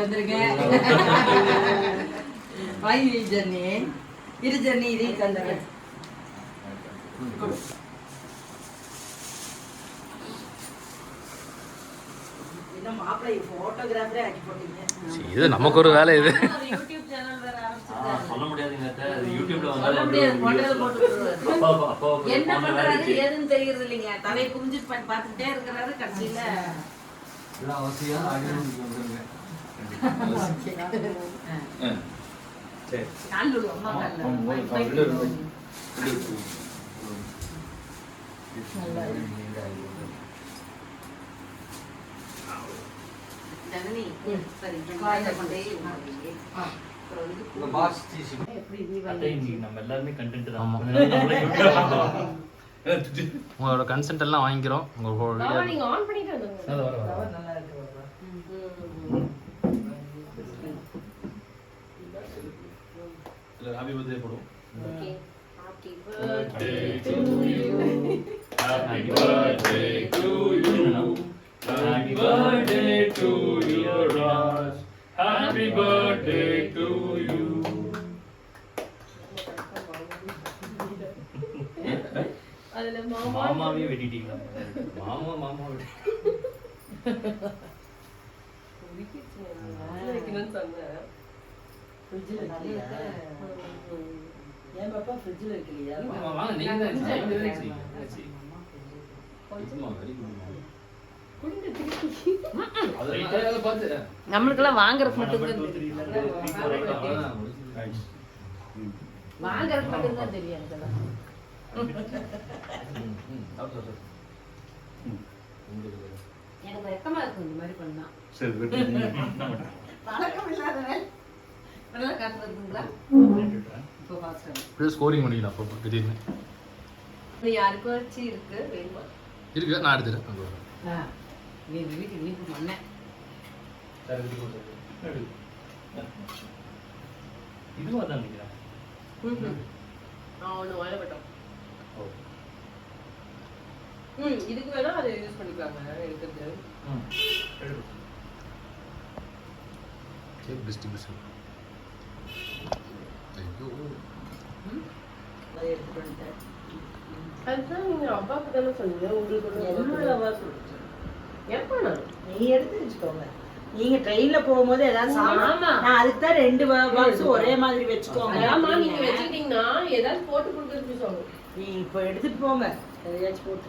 வந்துருங்க. வாங்கி ஜெர்னி இரு ஜெர்னி இதை தந்துடுறேன். இது நமக்கு ஒரு வேலை. இது சொல்ல முடியாதுங்க. என்ன பண்றாரு ஏதுன்னு தெரியுது இல்லைங்க. தலையை புரிஞ்சு பார்த்துட்டே இருக்கிறாரு. கடைசியில உங்களோட கன்சென்ட் எல்லாம் வாங்கிக்கிறோம். ஹாப்பி பர்த்டே போடுவோம். Happy birthday to you. Happy birthday to you. Happy birthday to you, Raj. Happy birthday to you. அதுல மாமாவே வெட்டிட்டீங்களா? மாமா வெட்டி. ஏன் பாப்பா ஃப்ரிட்ஜ்ல வைக்கலையா? வாங்க நீங்க தான் நம்மளுக்கெல்லாம் வாங்குறது மட்டும் தான் தெரியும். எனக்கு வெக்கமா இருக்கும் இந்த மாதிரி பண்ணா. பழக்கம் இல்லாதவன் நல்லா காட்டுறதுங்களா? இப்போ பாஸ்டர் ஸ்கோரிங் பண்ணிடலாம். அப்போ திடீர்னு யாருக்கு வச்சு இருக்கு வேணுமா? இருக்கு, நான் எடுத்துறேன். நீ வீட்டுக்கு மண்ணேன் இதுவா தான் நினைக்கிறேன். ஒன்று வாழப்பட்டோம். இதுக்கு வேணா அதை யூஸ் பண்ணிக்கலாங்க. எடுக்கிறது டிஸ்ட்ரிபியூஷன். அதை எடுத்து பண்ணிட்டேன். அதுதான் நீங்க அப்பாவுக்கு தானே சொன்னீங்க. உங்களுக்கு எப்ப நீ எடுத்து வச்சுக்கோங்க. நீங்க ட்ரெயின்ல போகும்போது ஏதாவது நான் அதுக்கு தான் 2 பாக்ஸ் ஒரே மாதிரி வச்சுக்கோங்க. ஆமா, நீங்க வச்சுக்கிட்டீங்கன்னா ஏதாவது போட்டு கொடுத்துட்டு சொல்லுங்க. நீ இப்போ எடுத்துட்டு போங்க எதையாச்சும் போட்டு.